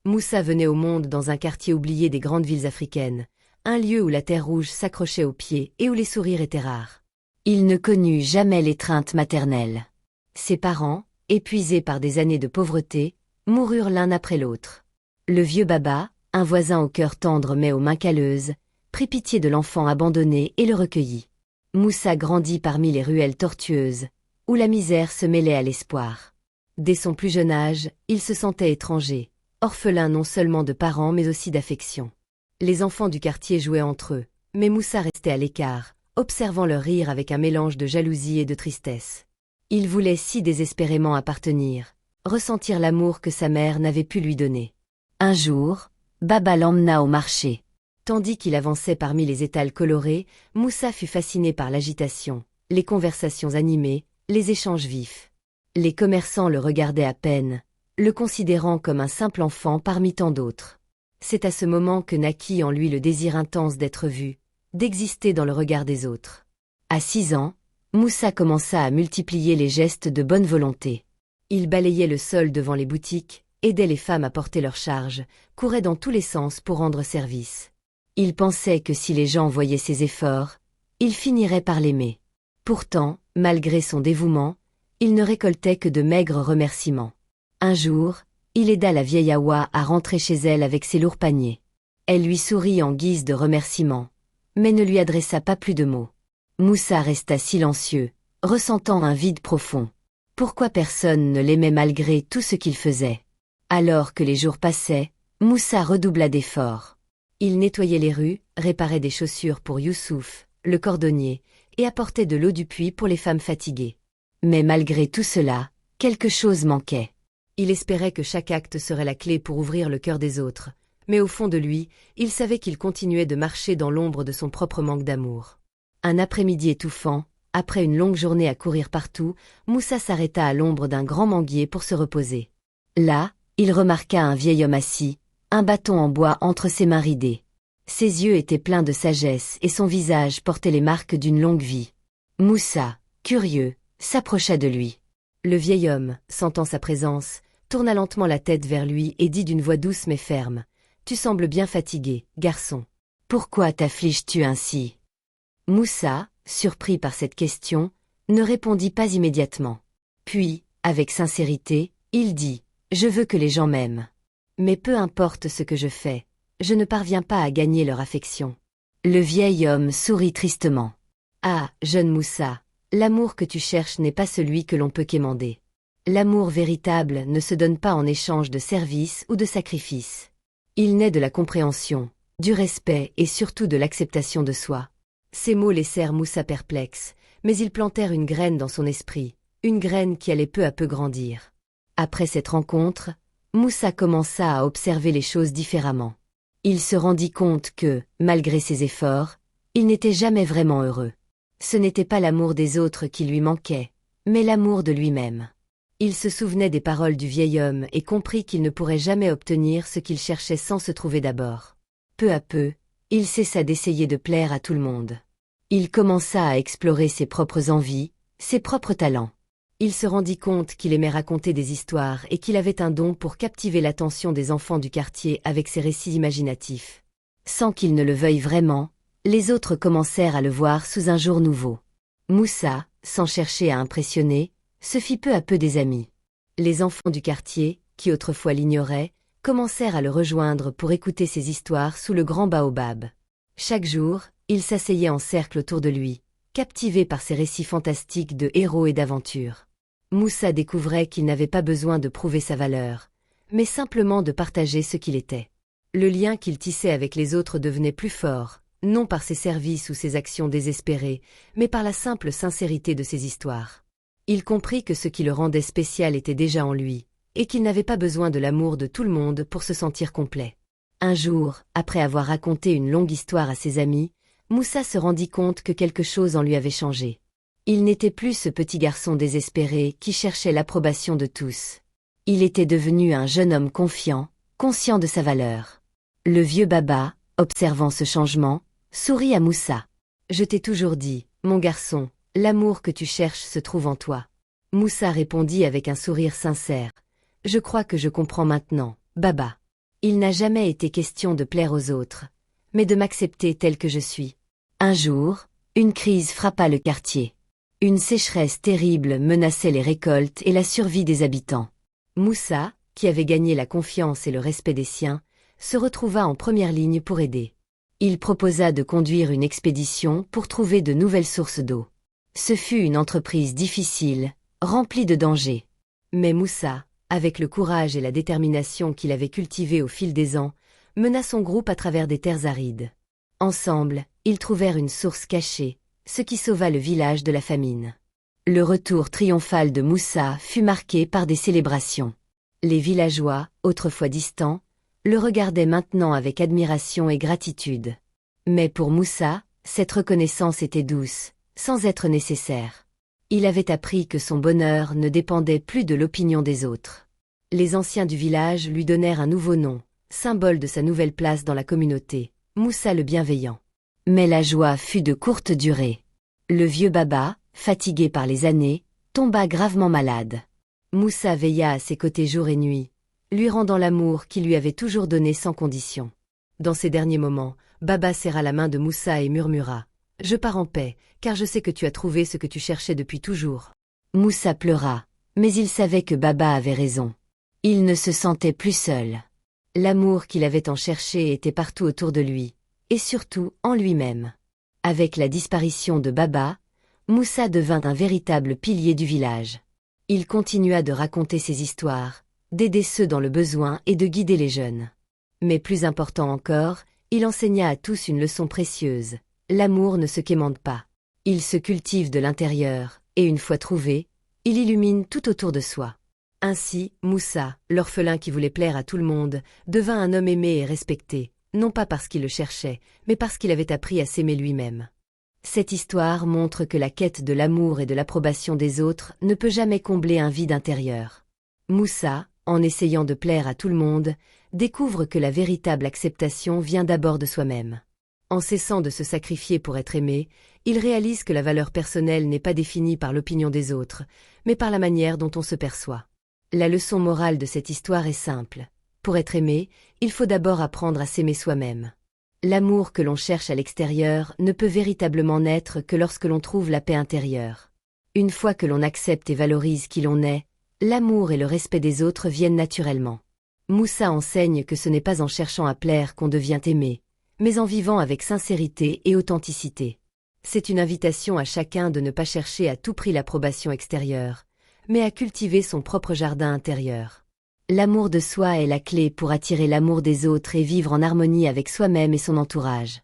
Moussa venait au monde dans un quartier oublié des grandes villes africaines, un lieu où la terre rouge s'accrochait aux pieds et où les sourires étaient rares. Il ne connut jamais l'étreinte maternelle. Ses parents, épuisés par des années de pauvreté, moururent l'un après l'autre. Le vieux Baba, un voisin au cœur tendre mais aux mains calleuses, prit pitié de l'enfant abandonné et le recueillit. Moussa grandit parmi les ruelles tortueuses, où la misère se mêlait à l'espoir. Dès son plus jeune âge, il se sentait étranger, orphelin non seulement de parents mais aussi d'affection. Les enfants du quartier jouaient entre eux, mais Moussa restait à l'écart, observant leur rire avec un mélange de jalousie et de tristesse. Il voulait si désespérément appartenir, ressentir l'amour que sa mère n'avait pu lui donner. Un jour, Baba l'emmena au marché. Tandis qu'il avançait parmi les étals colorés, Moussa fut fasciné par l'agitation, les conversations animées, les échanges vifs. Les commerçants le regardaient à peine, le considérant comme un simple enfant parmi tant d'autres. C'est à ce moment que naquit en lui le désir intense d'être vu, d'exister dans le regard des autres. À 6 ans, Moussa commença à multiplier les gestes de bonne volonté. Il balayait le sol devant les boutiques, aidait les femmes à porter leurs charges, courait dans tous les sens pour rendre service. Il pensait que si les gens voyaient ses efforts, ils finiraient par l'aimer. Pourtant, malgré son dévouement, il ne récoltait que de maigres remerciements. Un jour, il aida la vieille Awa à rentrer chez elle avec ses lourds paniers. Elle lui sourit en guise de remerciement, mais ne lui adressa pas plus de mots. Moussa resta silencieux, ressentant un vide profond. Pourquoi personne ne l'aimait malgré tout ce qu'il faisait? Alors que les jours passaient, Moussa redoubla d'efforts. Il nettoyait les rues, réparait des chaussures pour Youssouf, le cordonnier, et apportait de l'eau du puits pour les femmes fatiguées. Mais malgré tout cela, quelque chose manquait. Il espérait que chaque acte serait la clé pour ouvrir le cœur des autres, mais au fond de lui, il savait qu'il continuait de marcher dans l'ombre de son propre manque d'amour. Un après-midi étouffant, après une longue journée à courir partout, Moussa s'arrêta à l'ombre d'un grand manguier pour se reposer. Là, il remarqua un vieil homme assis, un bâton en bois entre ses mains ridées. Ses yeux étaient pleins de sagesse et son visage portait les marques d'une longue vie. Moussa, curieux, s'approcha de lui. Le vieil homme, sentant sa présence, tourna lentement la tête vers lui et dit d'une voix douce mais ferme. « Tu sembles bien fatigué, garçon. Pourquoi t'affliges-tu ainsi ?» Moussa, surpris par cette question, ne répondit pas immédiatement. Puis, avec sincérité, il dit « Je veux que les gens m'aiment. Mais peu importe ce que je fais, je ne parviens pas à gagner leur affection. » Le vieil homme sourit tristement. « Ah, jeune Moussa, l'amour que tu cherches n'est pas celui que l'on peut quémander. L'amour véritable ne se donne pas en échange de services ou de sacrifices. Il naît de la compréhension, du respect et surtout de l'acceptation de soi. » Ces mots laissèrent Moussa perplexe, mais ils plantèrent une graine dans son esprit, une graine qui allait peu à peu grandir. Après cette rencontre, Moussa commença à observer les choses différemment. Il se rendit compte que, malgré ses efforts, il n'était jamais vraiment heureux. Ce n'était pas l'amour des autres qui lui manquait, mais l'amour de lui-même. Il se souvenait des paroles du vieil homme et comprit qu'il ne pourrait jamais obtenir ce qu'il cherchait sans se trouver d'abord. Peu à peu, il cessa d'essayer de plaire à tout le monde. Il commença à explorer ses propres envies, ses propres talents. Il se rendit compte qu'il aimait raconter des histoires et qu'il avait un don pour captiver l'attention des enfants du quartier avec ses récits imaginatifs. Sans qu'il ne le veuille vraiment, les autres commencèrent à le voir sous un jour nouveau. Moussa, sans chercher à impressionner, se fit peu à peu des amis. Les enfants du quartier, qui autrefois l'ignoraient, commencèrent à le rejoindre pour écouter ses histoires sous le grand baobab. Chaque jour, ils s'asseyaient en cercle autour de lui, captivés par ses récits fantastiques de héros et d'aventures. Moussa découvrait qu'il n'avait pas besoin de prouver sa valeur, mais simplement de partager ce qu'il était. Le lien qu'il tissait avec les autres devenait plus fort, non par ses services ou ses actions désespérées, mais par la simple sincérité de ses histoires. Il comprit que ce qui le rendait spécial était déjà en lui, et qu'il n'avait pas besoin de l'amour de tout le monde pour se sentir complet. Un jour, après avoir raconté une longue histoire à ses amis, Moussa se rendit compte que quelque chose en lui avait changé. Il n'était plus ce petit garçon désespéré qui cherchait l'approbation de tous. Il était devenu un jeune homme confiant, conscient de sa valeur. Le vieux Baba, observant ce changement, sourit à Moussa. « Je t'ai toujours dit, mon garçon, l'amour que tu cherches se trouve en toi. » Moussa répondit avec un sourire sincère. « Je crois que je comprends maintenant, Baba. » Il n'a jamais été question de plaire aux autres, mais de m'accepter tel que je suis. Un jour, une crise frappa le quartier. Une sécheresse terrible menaçait les récoltes et la survie des habitants. Moussa, qui avait gagné la confiance et le respect des siens, se retrouva en première ligne pour aider. Il proposa de conduire une expédition pour trouver de nouvelles sources d'eau. Ce fut une entreprise difficile, remplie de dangers. Mais Moussa, avec le courage et la détermination qu'il avait cultivés au fil des ans, mena son groupe à travers des terres arides. Ensemble, ils trouvèrent une source cachée, ce qui sauva le village de la famine. Le retour triomphal de Moussa fut marqué par des célébrations. Les villageois, autrefois distants, le regardaient maintenant avec admiration et gratitude. Mais pour Moussa, cette reconnaissance était douce, sans être nécessaire. Il avait appris que son bonheur ne dépendait plus de l'opinion des autres. Les anciens du village lui donnèrent un nouveau nom, symbole de sa nouvelle place dans la communauté, Moussa le bienveillant. Mais la joie fut de courte durée. Le vieux Baba, fatigué par les années, tomba gravement malade. Moussa veilla à ses côtés jour et nuit, lui rendant l'amour qu'il lui avait toujours donné sans condition. Dans ces derniers moments, Baba serra la main de Moussa et murmura « Je pars en paix, car je sais que tu as trouvé ce que tu cherchais depuis toujours. » Moussa pleura, mais il savait que Baba avait raison. Il ne se sentait plus seul. L'amour qu'il avait tant cherché était partout autour de lui, et surtout en lui-même. Avec la disparition de Baba, Moussa devint un véritable pilier du village. Il continua de raconter ses histoires, d'aider ceux dans le besoin et de guider les jeunes. Mais plus important encore, il enseigna à tous une leçon précieuse. L'amour ne se quémande pas. Il se cultive de l'intérieur, et une fois trouvé, il illumine tout autour de soi. Ainsi, Moussa, l'orphelin qui voulait plaire à tout le monde, devint un homme aimé et respecté, non pas parce qu'il le cherchait, mais parce qu'il avait appris à s'aimer lui-même. Cette histoire montre que la quête de l'amour et de l'approbation des autres ne peut jamais combler un vide intérieur. Moussa, en essayant de plaire à tout le monde, découvre que la véritable acceptation vient d'abord de soi-même. En cessant de se sacrifier pour être aimé, il réalise que la valeur personnelle n'est pas définie par l'opinion des autres, mais par la manière dont on se perçoit. La leçon morale de cette histoire est simple. Pour être aimé, il faut d'abord apprendre à s'aimer soi-même. L'amour que l'on cherche à l'extérieur ne peut véritablement naître que lorsque l'on trouve la paix intérieure. Une fois que l'on accepte et valorise qui l'on est, l'amour et le respect des autres viennent naturellement. Moussa enseigne que ce n'est pas en cherchant à plaire qu'on devient aimé, mais en vivant avec sincérité et authenticité. C'est une invitation à chacun de ne pas chercher à tout prix l'approbation extérieure, mais à cultiver son propre jardin intérieur. L'amour de soi est la clé pour attirer l'amour des autres et vivre en harmonie avec soi-même et son entourage.